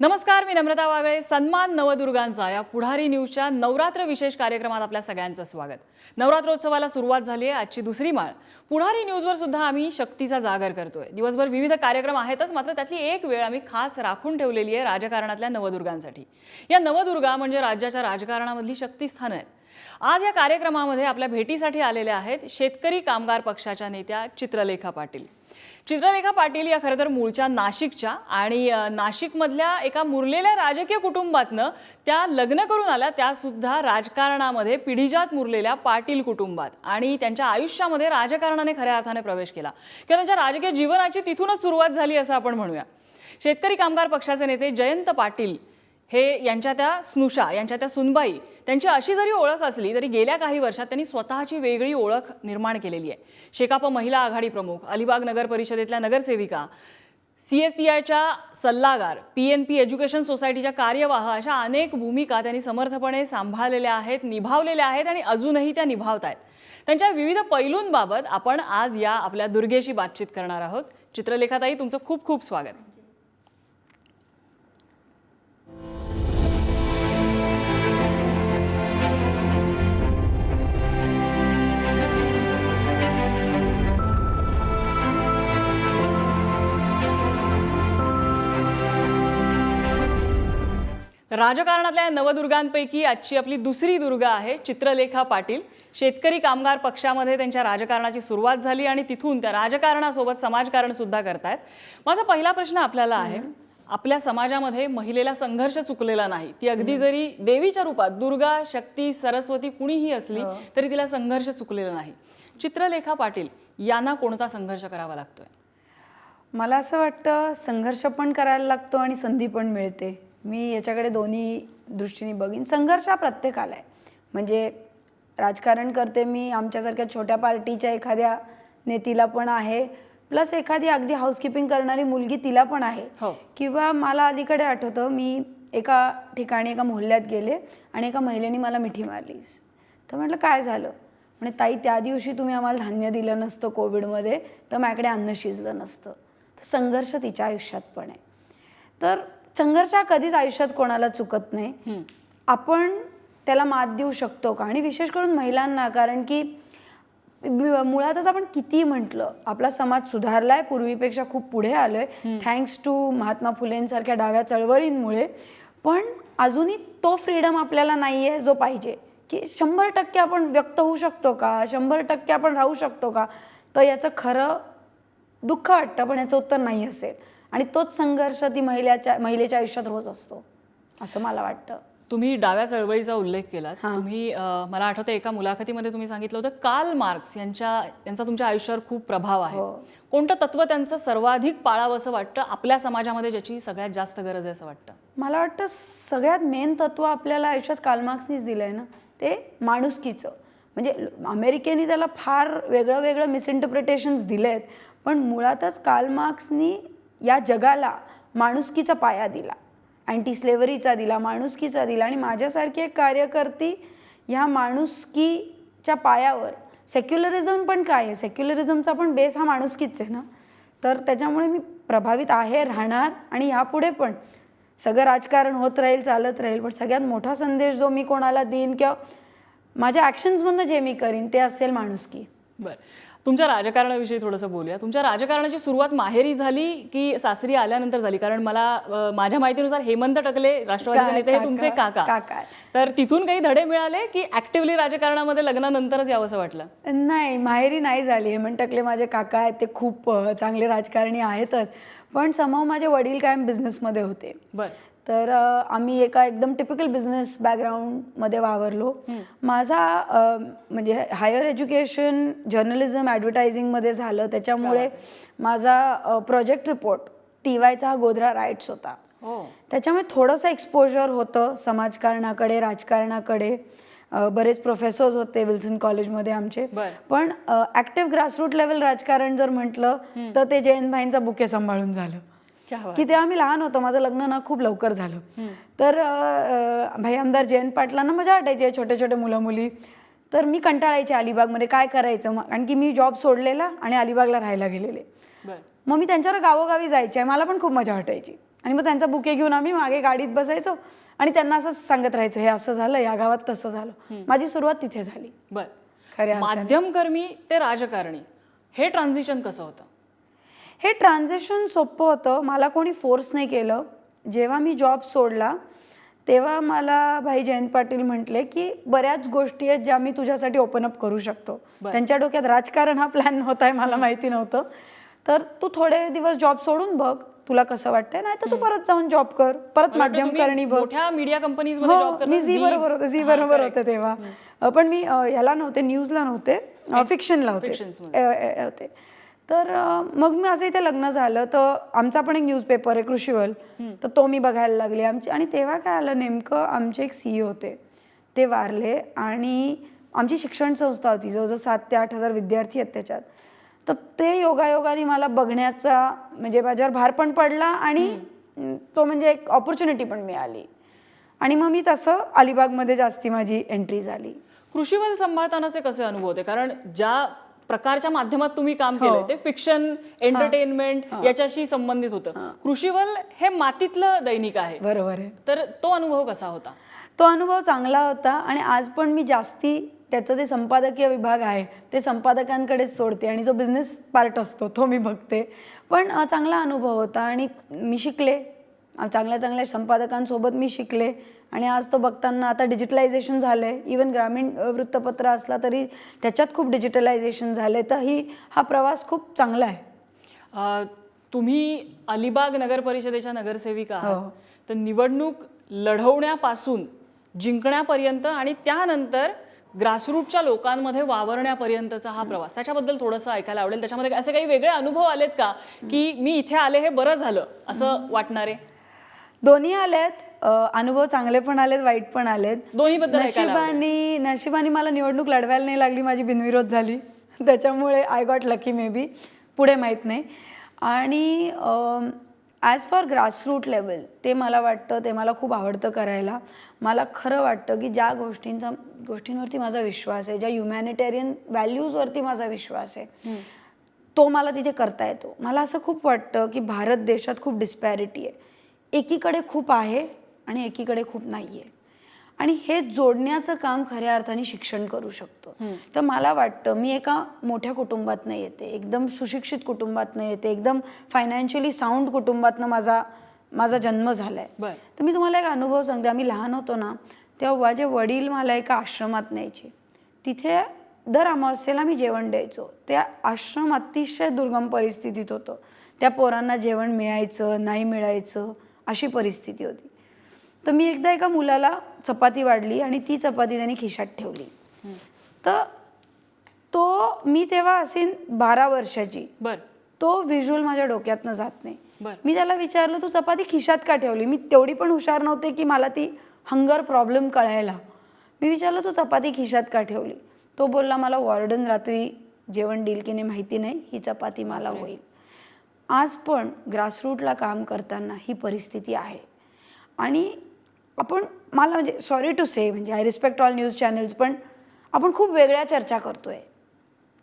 नमस्कार, मी नम्रता वागळे. सन्मान नवदुर्गांचा या पुढारी न्यूजच्या नवरात्र विशेष कार्यक्रमात आपल्या सगळ्यांचं स्वागत. नवरात्रोत्सवाला सुरुवात झाली आहे. आजची दुसरी माळ. पुढारी न्यूजवर सुद्धा आम्ही शक्तीचा जागर करतोय. दिवसभर विविध कार्यक्रम आहेतच, मात्र त्यातली एक वेळ आम्ही खास राखून ठेवलेली आहे राजकारणातल्या नवदुर्गांसाठी. या नवदुर्गा म्हणजे राज्याच्या राजकारणामधली शक्तिस्थानं आहेत. आज या कार्यक्रमामध्ये आपल्या भेटीसाठी आलेल्या आहेत शेतकरी कामगार पक्षाच्या नेत्या चित्रलेखा पाटील. चित्रलेखा पाटील या खरं तर मूळच्या नाशिकच्या आणि नाशिकमधल्या एका मुरलेल्या राजकीय कुटुंबातनं त्या लग्न करून आल्या. त्या सुद्धा राजकारणामध्ये पिढीजात मुरलेल्या पाटील कुटुंबात, आणि त्यांच्या आयुष्यामध्ये राजकारणाने खऱ्या अर्थाने प्रवेश केला किंवा त्यांच्या राजकीय जीवनाची तिथूनच सुरुवात झाली असं आपण म्हणूया. शेतकरी कामगार पक्षाचे नेते जयंत पाटील हे यांच्या त्या स्नुषा, यांच्या त्या सुनबाई, त्यांची अशी जरी ओळख असली तरी गेल्या काही वर्षात त्यांनी स्वतःची वेगळी ओळख निर्माण केलेली आहे. शेकाप महिला आघाडी प्रमुख, अलिबाग नगर परिषदेतल्या नगरसेविका, CSTIच्या सल्लागार, PNP एज्युकेशन सोसायटीच्या कार्यवाह, अशा अनेक भूमिका त्यांनी समर्थपणे सांभाळलेल्या आहेत, निभावलेल्या आहेत आणि अजूनही त्या निभावत आहेत. त्यांच्या विविध पैलूंबाबत आपण आज या आपल्या दुर्गेशी बातचीत करणार आहोत. चित्रलेखाताई, तुमचं खूप खूप स्वागत. राजकारणातल्या नवदुर्गांपैकी आजची आपली दुसरी दुर्गा आहे चित्रलेखा पाटील. शेतकरी कामगार पक्षामध्ये त्यांच्या राजकारणाची सुरुवात झाली आणि तिथून त्या राजकारणासोबत समाजकारण सुद्धा करतायत. माझा पहिला प्रश्न आपल्याला आहे, आपल्या समाजामध्ये महिलेला संघर्ष चुकलेला नाही. ती अगदी जरी देवीच्या रूपात दुर्गा, शक्ती, सरस्वती कुणीही असली तरी तिला संघर्ष चुकलेला नाही. चित्रलेखा पाटील यांना कोणता संघर्ष करावा लागतोय? मला असं वाटतं संघर्ष पण करायला लागतो आणि संधी पण मिळते. मी याच्याकडे दोन्ही दृष्टीने बघीन. संघर्ष हा प्रत्येकाला आहे. म्हणजे राजकारण करते मी, आमच्यासारख्या छोट्या पार्टीच्या एखाद्या नेतीला पण आहे, प्लस एखादी अगदी हाऊसकीपिंग करणारी मुलगी तिला पण आहे. किंवा मला अलीकडे आठवतं, मी एका ठिकाणी एका मोहल्ल्यात गेले आणि एका महिलेने मला मिठी मारली. तर म्हटलं काय झालं? म्हणजे ताई, त्या दिवशी तुम्ही आम्हाला धान्य दिलं नसतं कोविडमध्ये तर माझ्याकडे अन्न शिजलं नसतं. तर संघर्ष तिच्या आयुष्यात पण आहे. तर संघर्ष हा कधीच आयुष्यात कोणाला चुकत नाही. आपण त्याला मात देऊ शकतो का? आणि विशेष करून महिलांना, कारण की मुळातच आपण किती म्हटलं आपला समाज सुधारलाय, पूर्वीपेक्षा खूप पुढे आलोय थँक्स टू महात्मा फुलेंसारख्या डाव्या चळवळींमुळे. पण अजूनही तो फ्रीडम आपल्याला नाही आहे जो पाहिजे. की 100% आपण व्यक्त होऊ शकतो का? 100% आपण राहू शकतो का? तर याचं खरं दुःख वाटतं, पण याचं उत्तर नाही असेल. आणि तोच संघर्ष ती महिलेच्या आयुष्यात रोज असतो असं मला वाटतं. तुम्ही डाव्या चळवळीचा उल्लेख केलात. तुम्ही मला आठवतं एका मुलाखतीमध्ये तुम्ही सांगितलं होतं कार्ल मार्क्स यांचा तुमच्या आयुष्यावर खूप प्रभाव आहे. कोणतं तत्व त्यांचं सर्वाधिक पाळावं असं वाटतं आपल्या समाजामध्ये, ज्याची सगळ्यात जास्त गरज आहे असं वाटतं? मला वाटतं सगळ्यात मेन तत्व आपल्याला आयुष्यात कार्ल मार्क्सनीच दिलं आहे ना, ते माणुसकीचं. म्हणजे अमेरिकेने त्याला फार वेगळं मिसइंटरप्रिटेशन्स दिले आहेत, पण मुळातच कार्ल मार्क्सनी या जगाला माणुसकीचा पाया दिला, अँटी स्लेव्हरीचा दिला, माणुसकीचा दिला. आणि माझ्यासारखी एक कार्यकर्ती ह्या माणुसकीच्या पायावर, सेक्युलरिझम पण काय आहे, सेक्युलरिझमचा पण बेस हा माणुसकीच आहे ना. तर त्याच्यामुळे मी प्रभावित आहे, राहणार आणि ह्यापुढे पण. सगळं राजकारण होत राहील, चालत राहील, पण सगळ्यात मोठा संदेश जो मी कोणाला देईन किंवा माझ्या ॲक्शन्समधनं जे मी करीन ते असेल माणुसकी. बरं, तुमच्या राजकारणाविषयी थोडंसं बोलूया. तुमच्या राजकारणाची सुरुवात माहेरी झाली की सासरी आल्यानंतर झाली? कारण मला माझ्या माहितीनुसार हेमंत टकले राष्ट्रवादीचे नेते हे तुमचे काका. तर तिथून काही धडे मिळाले की ऍक्टिव्हली राजकारणामध्ये लग्नानंतरच यावंसं वाटलं? नाही, माहेरी नाही झाली. हेमंत टकले माझे काका आहेत, ते खूप चांगले राजकारणी आहेतच, पण समहाव माझे वडील कायम बिझनेसमध्ये होते. बरं. तर आम्ही एका एकदम टिपिकल बिझनेस बॅकग्राऊंडमध्ये वावरलो. माझा म्हणजे हायर एज्युकेशन जर्नलिझम ॲडव्हर्टायझिंगमध्ये झालं. त्याच्यामुळे माझा प्रोजेक्ट रिपोर्ट TYचा हा गोधरा राईट्स होता. त्याच्यामुळे थोडंसं एक्सपोजर होतं समाजकारणाकडे, राजकारणाकडे. बरेच प्रोफेसर्स होते विल्सन कॉलेजमध्ये आमचे. पण ॲक्टिव्ह ग्रासरूट लेवल राजकारण जर म्हटलं तर ते जयंत भाईंचा बुके सांभाळून झालं. की ते आम्ही लहान होतो, माझं लग्न ना खूप लवकर झालं. तर भाई आमदार जयंत पाटलांना मजा वाटायची छोटे छोटे मुलं मुली. तर मी कंटाळायचे अलिबागमध्ये काय करायचं, कारण की मी जॉब सोडलेला आणि अलिबागला राहायला गेलेले. मग मी त्यांच्यावर गावोगावी जायचे, मला पण खूप मजा वाटायची. आणि मग त्यांचा बुके घेऊन आम्ही मागे गाडीत बसायचो आणि त्यांना असं सांगत राहायचो, हे असं झालं, या गावात तसं झालं. माझी सुरुवात तिथे झाली. बर, खऱ्या माध्यमकर्मी ते राजकारणी हे ट्रान्झिशन कसं होतं? हे ट्रान्झिशन सोपं होतं. मला कोणी फोर्स नाही केलं. जेव्हा मी जॉब सोडला तेव्हा मला भाई जयंत पाटील म्हटले की बऱ्याच गोष्टी आहेत ज्या मी तुझ्यासाठी ओपन अप करू शकतो. त्यांच्या डोक्यात राजकारण हा प्लॅन होता आहे, मला माहिती नव्हतं. तर तू थोडे दिवस जॉब सोडून बघ, तुला कसं वाटतंय, नाही तर तू परत जाऊन जॉब कर, परत माध्यमकरणी बघ. मोठ्या मीडिया कंपनीजमध्ये जॉब करत? मी झी बरोबर होते तेव्हा. पण मी ह्याला नव्हते, न्यूजला नव्हते, फिक्शनला होते. तर मग माझं इथे लग्न झालं, तर आमचा पण एक न्यूजपेपर आहे कृषीवल, तर तो मी बघायला लागले आमची. आणि तेव्हा काय आलं, नेमकं आमचे एक CEO होते, ते वारले. आणि आमची शिक्षण संस्था होती, जवळजवळ 7,000 ते 8,000 विद्यार्थी आहेत त्याच्यात. तर ते योगायोगाने मला बघण्याचा म्हणजे माझ्यावर भार पण पडला आणि तो म्हणजे एक ऑपॉर्च्युनिटी पण मिळाली. आणि मग मी तसं अलिबागमध्ये जास्ती माझी एंट्री झाली. कृषीवल सांभाळतानाचे कसे अनुभव होते? कारण ज्या प्रकारच्या माध्यमात तुम्ही काम केलं ते फिक्शन, एंटरटेनमेंट याच्याशी संबंधित होतं. कृषीवल हे मातीतलं दैनिक आहे. बरोबर आहे. तर तो अनुभव कसा होता? तो अनुभव चांगला होता आणि आज पण मी जास्ती त्याचं जे संपादकीय विभाग आहे ते संपादकांकडेच सोडते आणि जो बिझनेस पार्ट असतो तो मी बघते. पण चांगला अनुभव होता आणि मी शिकले, चांगल्या चांगल्या संपादकांसोबत मी शिकले. आणि आज तो बघताना आता डिजिटलायझेशन झालं आहे, इवन ग्रामीण वृत्तपत्र असला तरी त्याच्यात खूप डिजिटलायझेशन झालं आहे. तर हा प्रवास खूप चांगला आहे. तुम्ही अलिबाग नगर परिषदेच्या नगरसेविका आहात, तर निवडणूक लढवण्यापासून जिंकण्यापर्यंत आणि त्यानंतर ग्रासरूटच्या लोकांमध्ये वावरण्यापर्यंतचा हा प्रवास, त्याच्याबद्दल थोडंसं ऐकायला आवडेल. त्याच्यामध्ये असे काही वेगळे अनुभव आलेत का की मी इथे आले हे बरं झालं असं वाटणारे? दोन्ही आलेत. अनुभव चांगले पण आलेत, वाईट पण आलेत. दोन्हीबद्दल नशिबाने मला निवडणूक लढवायला नाही लागली, माझी बिनविरोध झाली. त्याच्यामुळे I got lucky may be, पुढे माहीत नाही. आणि ॲज फॉर ग्रासरूट लेवल ते मला वाटतं, ते मला खूप आवडतं करायला. मला खरं वाटतं की ज्या गोष्टींवरती माझा विश्वास आहे, ज्या ह्युमॅनिटेरियन व्हॅल्यूजवरती माझा विश्वास आहे, तो मला तिथे करता येतो. मला असं खूप वाटतं की भारत देशात खूप डिस्पॅरिटी आहे. एकीकडे खूप आहे आणि एकीकडे खूप नाही आहे. आणि हे जोडण्याचं काम खऱ्या अर्थाने शिक्षण करू शकतं. तर मला वाटतं मी एका मोठ्या कुटुंबातनं येते, एकदम सुशिक्षित कुटुंबातनं येते, एकदम फायनान्शियली साऊंड कुटुंबातनं माझा जन्म झाला आहे. तर मी तुम्हाला एक अनुभव सांगते. आम्ही लहान होतो ना, तेव्हा माझे वडील मला एका आश्रमात न्यायचे. तिथे दर अमावस्येला मी जेवण द्यायचो. त्या आश्रम अतिशय दुर्गम परिस्थितीत होतं. त्या पोरांना जेवण मिळायचं नाही मिळायचं अशी परिस्थिती होती. तर मी एकदा एका मुलाला चपाती वाढली आणि ती चपाती त्याने खिशात ठेवली. तर मी तेव्हा असेन 12 वर्षाची. तो व्हिज्युअल माझ्या डोक्यातनं जात नाही. मी त्याला विचारलं, तू चपाती खिशात का ठेवली? मी तेवढी पण हुशार नव्हते की मला ती हंगर प्रॉब्लेम कळायला. मी विचारलं, तू चपाती खिशात का ठेवली? तो बोलला, मला वॉर्डन रात्री जेवण देईल की नाही माहिती नाही, ही चपाती मला होईल. आज पण ग्रासरूटला काम करताना ही परिस्थिती आहे. आणि मला म्हणजे सॉरी टू से, म्हणजे I respect all news channels, पण आपण खूप वेगळ्या चर्चा करतोय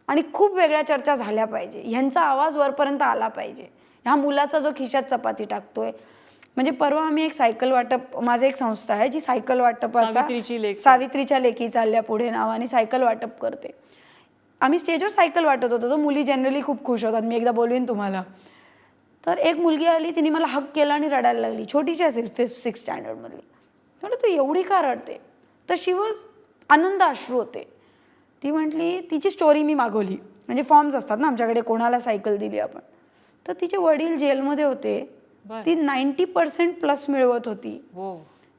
आणि खूप वेगळ्या चर्चा झाल्या पाहिजे. ह्यांचा आवाज वरपर्यंत आला पाहिजे. ह्या मुलाचा जो खिशात चपाती टाकतोय, म्हणजे परवा आम्ही एक सायकल वाटप, माझी एक संस्था आहे जी सायकल वाटपाचा, सावित्रीच्या लेकी चालल्या पुढे नावाने सायकल वाटप करते. आम्ही स्टेजवर सायकल वाटत होतो. तो मुली जनरली खूप खुश होतात, मी एकदा बोलवीन तुम्हाला. तर एक मुलगी आली, तिने मला हक केला आणि रडायला लागली. छोटीशी असेल 5th-6th स्टँडर्डमधली. म्हटलं, तू एवढी का रडते? तर शी वॉज आनंद अश्रू होते. ती म्हटली, तिची स्टोरी मी मागवली, म्हणजे फॉर्म्स असतात ना आमच्याकडे, कोणाला सायकल दिली आपण. तर तिचे वडील जेलमध्ये होते. ती 90% मिळवत होती.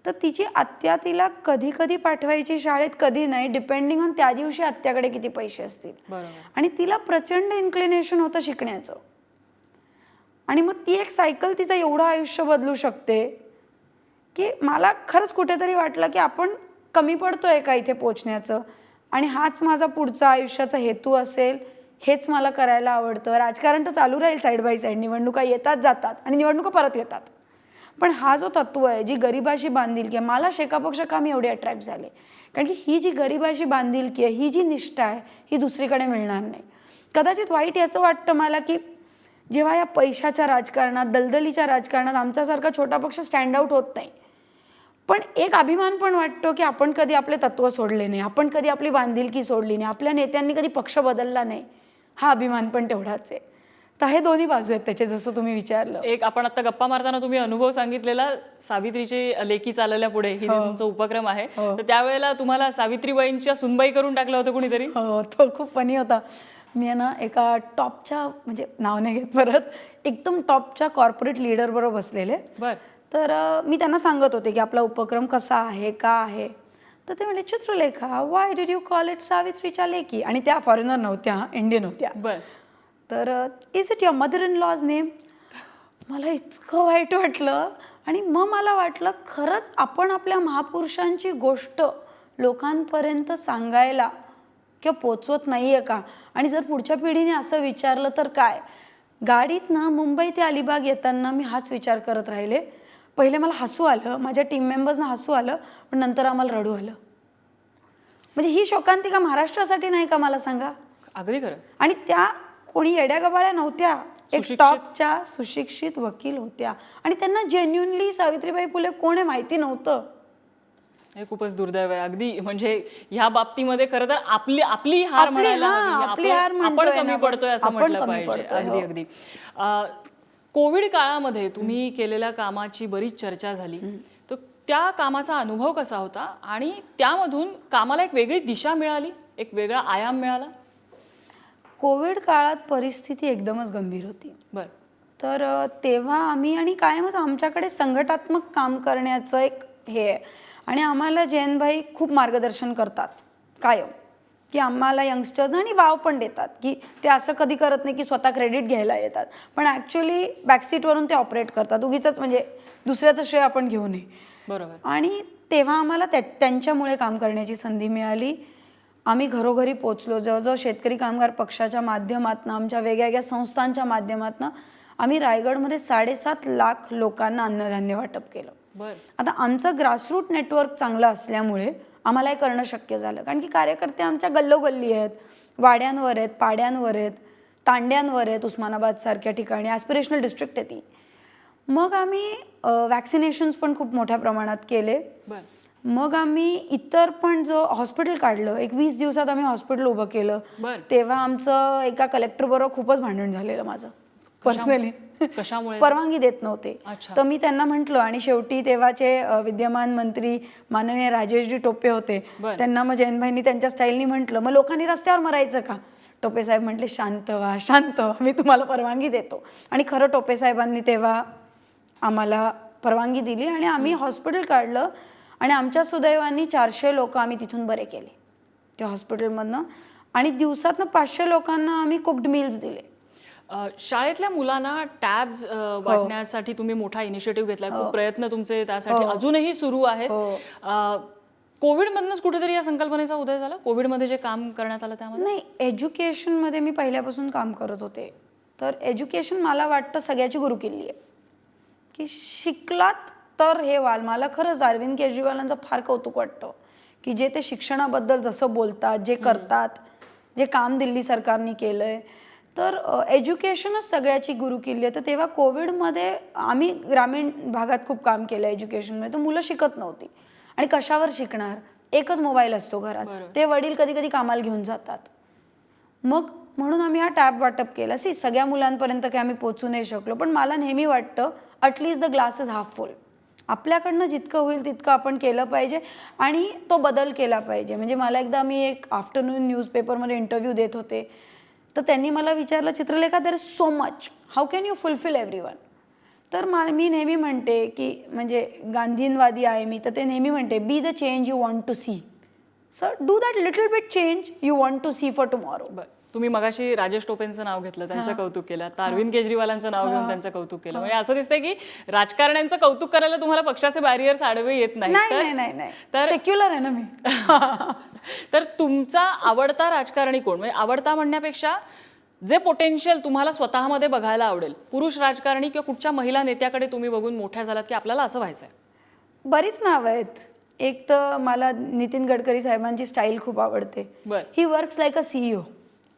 तर तिची आत्या तिला कधी कधी पाठवायची शाळेत, कधी नाही, डिपेंडिंग ऑन त्या दिवशी आत्याकडे किती पैसे असतील. आणि तिला प्रचंड इन्क्लिनेशन होतं शिकण्याचं. आणि मग ती एक सायकल तिचं एवढं आयुष्य बदलू शकते की मला खरंच कुठेतरी वाटलं की आपण कमी पडतोय का इथे पोचण्याचं. आणि हाच माझा पुढचा आयुष्याचा हेतू असेल, हेच मला करायला आवडतं. राजकारण तर चालू राहील साईड बाय साईड, निवडणुका येतात जातात आणि निवडणुका परत येतात. पण हा जो तत्व आहे, जी गरिबाशी बांधिलकी आहे, मला शेकापक्ष का मी एवढे अट्रॅक्ट झाले, कारण की ही जी गरिबाशी बांधिलकी आहे, ही जी निष्ठा आहे, ही दुसरीकडे मिळणार नाही. कदाचित वाईट याचं वाटतं मला की जेव्हा या पैशाच्या राजकारणात, दलदलीच्या राजकारणात आमच्यासारखा छोटा पक्ष स्टँड आउट होत नाही. पण एक अभिमान पण वाटतो की आपण कधी आपले तत्त्व सोडले नाही, आपण कधी आपली बांधिलकी सोडली नाही, आपल्या नेत्यांनी कधी पक्ष बदलला नाही. हा अभिमान पण तेवढाच आहे. तर हे दोन्ही बाजू आहेत त्याचे, जसं तुम्ही विचारलं. एक आपण आता गप्पा मारताना तुम्ही अनुभव सांगितलेला सावित्रीची लेकी चालल्या पुढे ही तुमचा उपक्रम आहे, तर त्यावेळेला तुम्हाला सावित्रीबाईंच्या सुनबाई करून टाकलं होतं कुणीतरी? हो, तो खूप फनी होता. मी आहे ना एका टॉपच्या, म्हणजे नाव नाही घेत परत, एकदम टॉपच्या कॉर्पोरेट लीडरबरोबर बसलेले. बर. तर मी त्यांना सांगत होते की आपला उपक्रम कसा आहे, का आहे. तर ते म्हणले, Chitralekha, why did you call it सावित्रीच्या लेकी? आणि त्या फॉरेनर नव्हत्या, इंडियन होत्या. बर. तर is it your mother in laws name? मला इतकं वाईट वाटलं. आणि मग मला वाटलं खरंच आपण आपल्या महापुरुषांची गोष्ट लोकांपर्यंत सांगायला किंवा पोचवत नाही आहे का. आणि जर पुढच्या पिढीने असं विचारलं तर काय. गाडीतनं मुंबई ते अलिबाग येताना मी हाच विचार करत राहिले. पहिले मला हसू आलं, माझ्या टीम मेंबर्सना हसू आलं, पण नंतर आम्हाला रडू आलं. म्हणजे ही शोकांतिका महाराष्ट्रासाठी नाही का, मला सांगा. अगदी खरं. आणि त्या कोणी येड्या गबाळ्या नव्हत्या, एक टॉपच्या सुशिक्षित वकील होत्या. आणि त्यांना जेन्युनली सावित्रीबाई फुले कोण आहे माहिती नव्हतं. हे खूपच दुर्दैव आहे अगदी. म्हणजे ह्या बाबतीमध्ये खरं तर आपली हार म्हणायला हवी. आपण कमी पडतोय असं म्हटलं पाहिजे. अगदी अगदी. कोविड काळामध्ये तुम्ही केलेल्या कामाची बरीच चर्चा झाली, तर त्या कामाचा अनुभव कसा होता आणि त्यामधून कामाला एक वेगळी दिशा मिळाली, एक वेगळा आयाम मिळाला? कोविड काळात परिस्थिती एकदमच गंभीर होती. बर. तर तेव्हा आम्ही, आणि कायमच आमच्याकडे संघटनात्मक काम करण्याचं एक हे आहे. आणि आम्हाला जयंतभाई खूप मार्गदर्शन करतात कायम, की आम्हाला यंगस्टर्स, आणि वाव पण देतात की ते असं कधी करत नाही की स्वतः क्रेडिट घ्यायला येतात, पण ॲक्च्युली बॅकसीटवरून ते ऑपरेट करतात. उगीचच म्हणजे दुसऱ्याचं श्रेय आपण घेऊ नये. बरोबर. आणि तेव्हा आम्हाला त्यांच्यामुळे काम करण्याची संधी मिळाली. आम्ही घरोघरी पोचलो. जवळजवळ शेतकरी कामगार पक्षाच्या माध्यमातून, आमच्या वेगवेगळ्या संस्थांच्या माध्यमातून आम्ही रायगडमध्ये 7.5 लाख लोकांना अन्नधान्य वाटप केलं. बर. आता आमचं ग्रासरूट नेटवर्क चांगलं असल्यामुळे आम्हाला हे करणं शक्य झालं. कारण की कार्यकर्ते आमच्या गल्लोगल्ली आहेत, वाड्यांवर आहेत, पाड्यांवर आहेत, तांड्यांवर आहेत, उस्मानाबादसारख्या ठिकाणी ॲस्पिरेशनल डिस्ट्रिक्ट आहे ती. मग आम्ही वॅक्सिनेशन्स पण खूप मोठ्या प्रमाणात केले. बर. मग आम्ही इतर पण जो हॉस्पिटल काढलं, एक 20 दिवसात आम्ही हॉस्पिटल उभं केलं. तेव्हा आमचं एका कलेक्टरबरोबर खूपच भांडण झालेलं माझं पर्सनली. कशामुळे? परवानगी देत नव्हते. तर मी त्यांना म्हटलं, आणि शेवटी तेव्हाचे विद्यमान मंत्री माननीय राजेशजी टोपे होते, त्यांना मग जयंतभाईंनी त्यांच्या स्टाईलनी म्हटलं, मग लोकांनी रस्त्यावर मरायचं का? टोपे साहेब म्हटले, शांत व्हा, शांत व्हा, मी तुम्हाला परवानगी देतो. आणि खरं टोपे साहेबांनी तेव्हा आम्हाला परवानगी दिली आणि आम्ही हॉस्पिटल काढलं. आणि आमच्या सुदैवानी 400 लोक आम्ही तिथून बरे केले त्या हॉस्पिटलमधनं. आणि दिवसातनं 500 लोकांना आम्ही कुक्ड मील्स दिले. शाळेतल्या मुलांना टॅब्स वाटण्यासाठी तुम्ही मोठा इनिशिएटिव्ह घेतला. खूप प्रयत्न तुमचे त्यासाठी अजूनही सुरू आहेत. कोविडमधनंच कुठेतरी या संकल्पनेचा उदय झाला? कोविडमध्ये जे काम करण्यात आलं त्यामध्ये? नाही, एज्युकेशनमध्ये मी पहिल्यापासून काम करत होते. तर एज्युकेशन मला वाटतं सगळ्याची गुरुकिल्ली आहे, की शिकलात तर हे व्हाल. मला खरंच अरविंद केजरीवालांचं फार कौतुक वाटतं की जे ते शिक्षणाबद्दल जसं बोलतात, जे करतात, जे काम दिल्ली सरकारने केलं आहे. तर एज्युकेशनच सगळ्याची गुरुकिल्ली आहे. तर तेव्हा कोविडमध्ये आम्ही ग्रामीण भागात खूप काम केलं एज्युकेशनमध्ये. तर मुलं शिकत नव्हती आणि कशावर शिकणार? एकच मोबाईल असतो घरात. ते वडील कधी कधी कामाला घेऊन जातात. मग म्हणून आम्ही हा टॅब वाटप केला. सगळ्या मुलांपर्यंत काही आम्ही पोचू नाही शकलो, पण मला नेहमी वाटतं at least the glass is half फुल. आपल्याकडनं जितकं होईल तितकं आपण केलं पाहिजे आणि तो बदल केला पाहिजे. म्हणजे मला एकदा मी एक आफ्टरनून न्यूजपेपरमध्ये इंटरव्ह्यू देत होते, तर त्यांनी मला विचारलं, Chitralekha, there is so much, how can you fulfil everyone? तर मी नेहमी म्हणते की, म्हणजे गांधीवादी आहे मी, तर ते नेहमी म्हणते, be the change you want to see. Sir, do that little bit change you want to see for tomorrow. तुम्ही मगाशी राजेश टोपेंचं नाव घेतलं, त्यांचं कौतुक केलं. आता अरविंद केजरीवालांचं नाव घेऊन त्यांचं कौतुक केलं. म्हणजे असं दिसतंय की राजकारण्यांचं कौतुक करायला तुम्हाला पक्षाचे बॅरियर्स आडवे येत नाही. तर सेक्युलर आहे ना मी. तर तुमचा आवडता राजकारणी कोण? म्हणजे आवडता म्हणण्यापेक्षा जे पोटेन्शियल तुम्हाला स्वतःमध्ये बघायला आवडेल, पुरुष राजकारणी किंवा कुठच्या महिला नेत्याकडे तुम्ही बघून मोठ्या झालात की आपल्याला असं व्हायचंय? बरीच नावं आहेत. एक तर मला नितीन गडकरी साहेबांची स्टाईल खूप आवडते. He works like a CEO.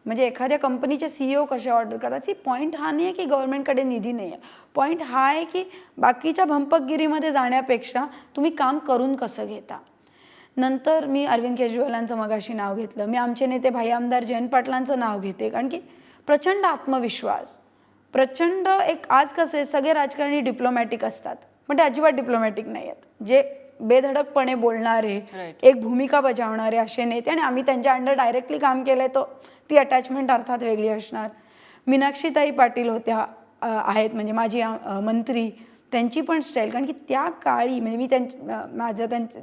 म्हणजे एखाद्या कंपनीचे CEO कसे ऑर्डर करतात. पॉईंट हा नाही आहे की गव्हर्नमेंटकडे निधी नाही आहे. पॉईंट हा आहे की बाकीच्या भंपकगिरीमध्ये जाण्यापेक्षा तुम्ही काम करून कसं घेता. नंतर मी अरविंद केजरीवालांचं मगाशी नाव घेतलं. मी आमचे नेते भाई आमदार जयंत पाटलांचं नाव घेते, कारण की प्रचंड आत्मविश्वास, प्रचंड एक आज कसं आहे सगळे राजकारणी डिप्लोमॅटिक असतात, पण ते अजिबात डिप्लोमॅटिक नाही आहेत. जे बेधडकपणे बोलणारे, एक भूमिका बजावणारे असे नेते, आणि आम्ही त्यांच्या अंडर डायरेक्टली काम केलंय, तो ती अटॅचमेंट अर्थात वेगळी असणार. मीनाक्षीताई पाटील होत्या आहेत म्हणजे माझी मंत्री, त्यांची पण स्टाईल, कारण की त्या काळी म्हणजे मी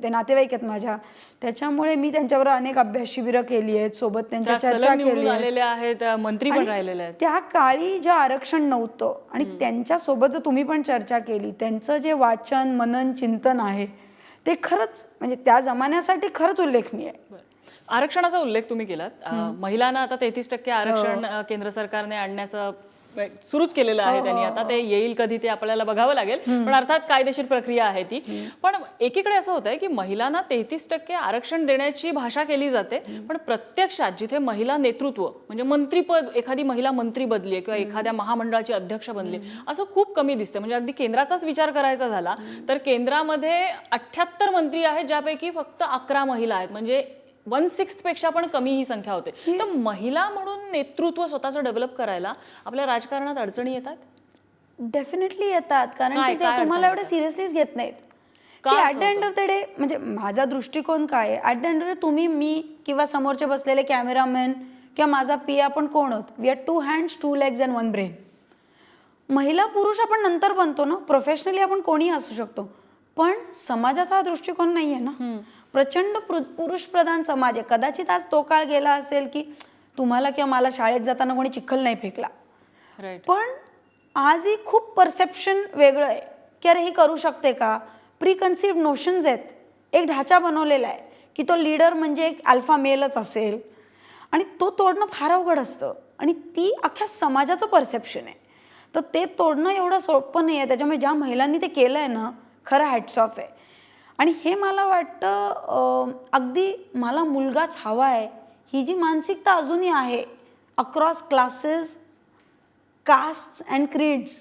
ते नातेवाईक आहेत माझ्या, त्याच्यामुळे मी त्यांच्याबरोबर अनेक अभ्यास शिबिरं केली आहेत, सोबत त्यांच्या चर्चा केली आहेत, मंत्री पण राहिलेले आहेत. त्या काळी जे आरक्षण नव्हतं आणि त्यांच्यासोबत जर तुम्ही पण चर्चा केली, त्यांचं जे वाचन मनन चिंतन आहे ते खरंच म्हणजे त्या जमान्यासाठी खरंच उल्लेखनीय आहे. आरक्षणाचा उल्लेख तुम्ही केलात. महिलांना आता 33% आरक्षण केंद्र सरकारने आणण्याचं सुरूच केलेलं आहे त्यांनी. आता ते येईल कधी ते आपल्याला बघावं लागेल, पण अर्थात कायदेशीर प्रक्रिया आहे ती. पण एकीकडे असं होतंय की महिलांना 33% आरक्षण देण्याची भाषा केली जाते, पण प्रत्यक्षात जिथे महिला नेतृत्व म्हणजे मंत्रीपद, एखादी महिला मंत्री बनली किंवा एखाद्या महामंडळाची अध्यक्ष बनली, असं खूप कमी दिसते. म्हणजे अगदी केंद्राचाच विचार करायचा झाला तर केंद्रामध्ये 78 मंत्री आहेत, ज्यापैकी फक्त 11 महिला आहेत. म्हणजे 1/6 पेक्षा पण कमी ही संख्या होते. तर महिला म्हणून नेतृत्व स्वतःचं डेव्हलप करायला आपल्या राजकारणात अडचणी येतात. डेफिनेटली येतात, कारण की ते तुम्हाला एवढे सिरियसलीच घेत नाहीत. At the end of the day म्हणजे माझा दृष्टिकोन काय आहे, at the end of the day तुम्ही, मी किंवा समोरचे बसलेले कॅमेरामॅन किंवा माझा पी आपण कोण आहोत, we R 2 hands 2 legs and 1 brain. महिला पुरुष आपण नंतर बनतो ना, प्रोफेशनली आपण कोणीही असू शकतो, पण समाजाचा हा दृष्टिकोन नाही आहे ना. प्रचंड पुरुष प्रधान समाज आहे. कदाचित आज तो काळ गेला असेल की तुम्हाला किंवा मला शाळेत जाताना कोणी चिखल नाही फेकला, पण आजही खूप परसेप्शन वेगळं आहे की अरे ही करू शकते का. प्री कन्सिव्ड नोशन्स आहेत, एक ढाचा बनवलेला आहे की तो लीडर म्हणजे एक अल्फा मेलच असेल, आणि तो तोडणं फार अवघड असतं, आणि ती अख्ख्या समाजाचं परसेप्शन आहे. तर ते तोडणं एवढं सोपं नाही आहे. त्याच्यामुळे ज्या महिलांनी ते केलं आहे ना, खरं हॅट्स ऑफ आहे. आणि हे मला वाटतं अगदी मला मुलगाच हवा आहे ही जी मानसिकता अजूनही आहे across classes, castes and creeds,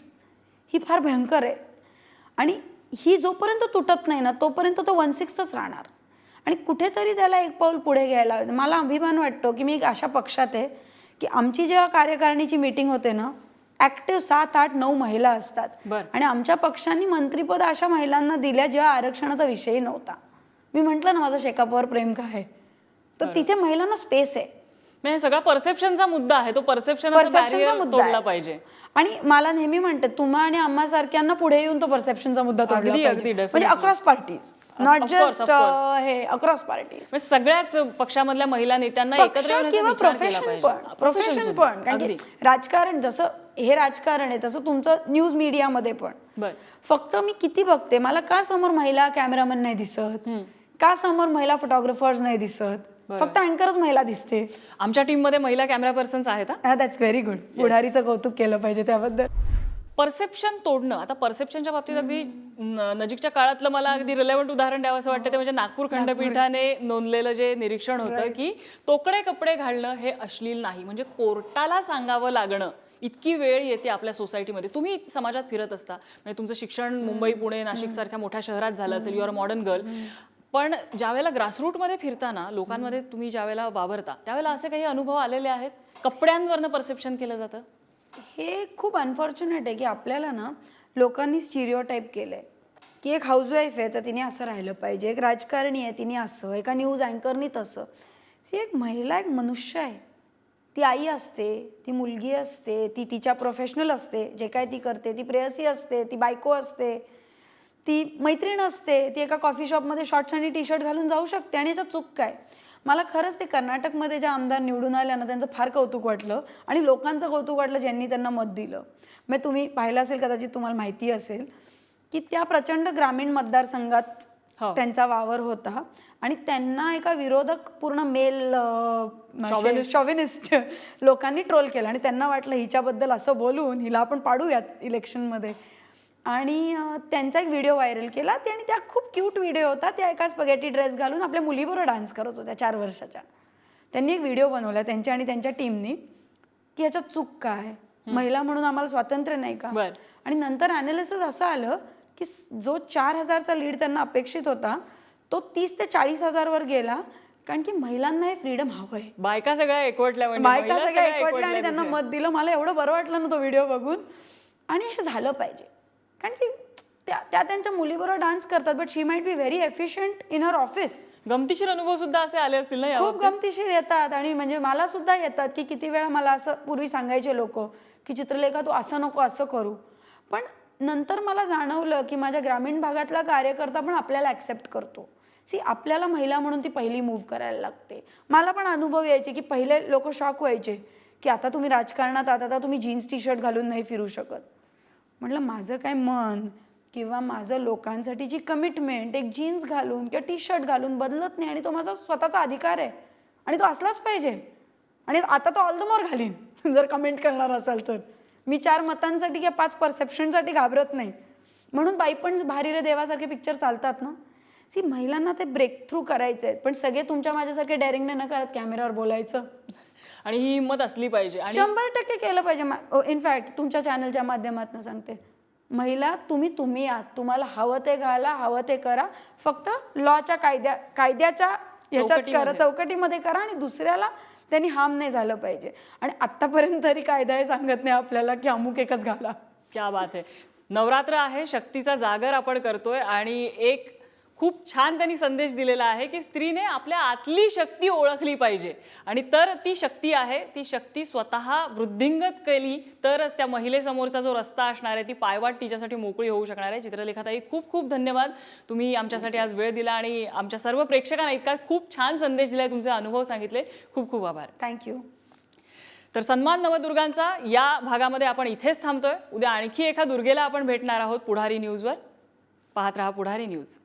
ही फार भयंकर आहे. आणि ही जोपर्यंत तुटत नाही ना तोपर्यंत तो 1/6च राहणार. आणि कुठेतरी त्याला एक पाऊल पुढे घ्यायला मला अभिमान वाटतो की मी एक अशा पक्षात आहे की आमची जेव्हा कार्यकारिणीची मीटिंग होते ना, ॲक्टिव्ह 7, 8, 9 महिला असतात. आणि आमच्या पक्षांनी मंत्रिपद अशा महिलांना दिल्या जेव्हा आरक्षणाचा विषयही नव्हता. मी म्हटलं ना माझं शेकापवर प्रेम काय आहे, तर तिथे महिलांना स्पेस आहे. म्हणजे सगळा परसेप्शनचा मुद्दा आहे, तो परसेप्शनचा तोडला पाहिजे. आणि मला नेहमी म्हणते तुम्हा आणि आम्हा सारख्यांना पुढे येऊन तो परसेप्शनचा मुद्दा तोडला पाहिजे, म्हणजे अक्रॉस पार्टीज, नॉट जस्ट हे अक्रॉस पार्टीज. सगळ्याच पक्षामधल्या महिला नेत्यांना एकत्र येण्याचा विचार केला पाहिजे. प्रोफेशन पण, कारण की राजकारण जसं हे राजकारण आहे तसं तुमचं न्यूज मीडियामध्ये पण. फक्त मी किती बघते, मला का समोर महिला कॅमेरामॅन नाही दिसत, का समोर महिला फोटोग्राफर्स नाही दिसत, फक्त अँकरच महिला दिसते. आमच्या टीम मध्ये महिला कॅमेरा पर्सन्स आहेत. That's very good. पुढारीचं कौतुक केलं पाहिजे त्याबद्दल. परसेप्शन तोडणं, आता परसेप्शनच्या बाबतीत अगदी नजीकच्या काळातलं मला अगदी रिलेव्हंट उदाहरण द्यावं असं वाटतं ते म्हणजे नागपूर खंडपीठाने नोंदलेलं जे निरीक्षण होतं की तोकडे कपडे घालणं हे अश्लील नाही. म्हणजे कोर्टाला सांगावं लागणं इतकी वेळ येते आपल्या सोसायटीमध्ये. तुम्ही समाजात फिरत असता, म्हणजे तुमचं शिक्षण मुंबई, पुणे, नाशिक सारख्या मोठ्या शहरात झालं असेल, यू आर मॉडर्न गर्ल, पण ज्यावेळेला ग्रासरूटमध्ये फिरताना लोकांमध्ये तुम्ही ज्यावेळेला वावरता त्यावेळेला असे काही अनुभव आलेले आहेत, कपड्यांवरनं परसेप्शन केलं जातं? हे खूप अनफॉर्च्युनेट आहे की आपल्याला ना लोकांनी स्टिरियोटाईप केलं आहे की एक हाऊसवाईफ आहे तर तिने असं राहिलं पाहिजे, एक राजकारणी आहे तिने असं, एका न्यूज अँकरनी तसं. एक महिला एक मनुष्य आहे, ती आई असते, ती मुलगी असते, ती तिच्या प्रोफेशनल असते, जे काय ती करते, ती प्रेयसी असते, ती बायको असते, ती मैत्रीण असते, ती एका कॉफी शॉपमध्ये शॉर्ट्स आणि टी शर्ट घालून जाऊ शकते. आणि याचा चूक काय? मला खरंच ते कर्नाटकमध्ये ज्या आमदार निवडून आल्या ना त्यांचं फार कौतुक वाटलं, आणि लोकांचं कौतुक वाटलं ज्यांनी त्यांना मत दिलं. मग तुम्ही पाहिलं असेल, कदाचित तुम्हाला माहिती असेल की त्या प्रचंड ग्रामीण मतदारसंघात त्यांचा वावर होता, आणि त्यांना एका विरोधक पूर्ण मेल शॉव्हिनिस्ट लोकांनी ट्रोल केलं, आणि त्यांना वाटलं हिच्याबद्दल असं बोलून हिला आपण पाडूयात इलेक्शनमध्ये. आणि त्यांचा एक व्हिडिओ व्हायरल केला ते, आणि त्या खूप क्यूट व्हिडिओ होता. त्या एका स्पगेटी ड्रेस घालून आपल्या मुलीबरोबर डान्स करत होत्या 4 वर्षाच्या. त्यांनी एक व्हिडिओ बनवला त्यांच्या आणि त्यांच्या टीमनी की ह्याच्यात चूक काय, महिला म्हणून आम्हाला स्वातंत्र्य नाही का. बर. आणि नंतर ॲनालिसिस असं आलं की जो 4,000चा लीड त्यांना अपेक्षित होता तो 30 ते 40,000 वर गेला, कारण की महिलांना हे फ्रीडम हवंय. बायका सगळ्या एकवटल्या, म्हणजे बायका महिला सगळ्या सगळ्या एकवटल्या आणि त्यांना तिथे. मत दिलं. मला एवढं बरं वाटलं ना तो व्हिडिओ बघून. आणि हे झालं पाहिजे, कारण की त्या त्यांच्या मुलीबरोबर डान्स करतात, but she might be very efficient in her office. गमतीशीर अनुभव सुद्धा असे आले असतील ना खूप गमतीशीर येतात. आणि म्हणजे मला सुद्धा येतात की किती वेळा मला असं पूर्वी सांगायचे लोक की चित्रलेखा तू असं नको असं करू, पण नंतर मला जाणवलं की माझ्या ग्रामीण भागातला कार्यकर्ता पण आपल्याला ॲक्सेप्ट करतो. आपल्याला महिला म्हणून ती पहिली मूव्ह करायला लागते. मला पण अनुभव यायचे की पहिले लोक शॉक व्हायचे की आता तुम्ही राजकारणात आहात, आता तुम्ही जीन्स टी शर्ट घालून नाही फिरू शकत. म्हटलं माझं काय मन किंवा माझं लोकांसाठी जी कमिटमेंट एक जीन्स घालून किंवा टी शर्ट घालून बदलत नाही, आणि तो माझा स्वतःचा अधिकार आहे आणि तो असलाच पाहिजे. आणि आता तो ऑल द मोर घालीन जर कमेंट करणार असाल तर. मी 4 मतांसाठी किंवा 5 परसेप्शनसाठी घाबरत नाही. म्हणून बाई पण भारी रे देवासारखे पिक्चर चालतात ना. महिलांना ते ब्रेक थ्रू करायचे आहेत, पण सगळे तुमच्या माझ्यासारखे डेअरिंगने न करत कॅमेऱ्यावर बोलायचं. आणि ही हिंमत असली पाहिजे. आणि 100% केलं पाहिजे. इनफॅक्ट तुमच्या चॅनलच्या माध्यमातून सांगते, महिला तुम्ही आहात, तुम्हाला हवं ते घाला, हवं ते करा, फक्त लॉच्या कायद्याच्या ह्याच्यात करा, चौकटीमध्ये करा, आणि दुसऱ्याला त्यांनी हार्म नाही झालं पाहिजे. आणि आत्तापर्यंत तरी कायदा हे सांगत नाही आपल्याला की अमुक एकच घाला. क्या बात आहे. नवरात्र आहे, शक्तीचा जागर आपण करतोय, आणि एक खूप छान त्यांनी संदेश दिलेला आहे की स्त्रीने आपल्या आतली शक्ती ओळखली पाहिजे, आणि तर ती शक्ती आहे, ती शक्ती स्वतः वृद्धिंगत केली तरच त्या महिलेसमोरचा जो रस्ता असणार आहे, ती पायवाट तिच्यासाठी मोकळी होऊ शकणार आहे. चित्रलेखाताई, खूप खूप धन्यवाद. तुम्ही आमच्यासाठी आज वेळ दिला आणि आमच्या सर्व प्रेक्षकांना इतका खूप छान संदेश दिलाय, तुमचे अनुभव सांगितले. खूप खूप आभार. थँक्यू. तर सन्मान नवदुर्गांचा या भागामध्ये आपण इथेच थांबतोय. उद्या आणखी एका दुर्गेला आपण भेटणार आहोत पुढारी न्यूजवर. पाहत रहा पुढारी न्यूज.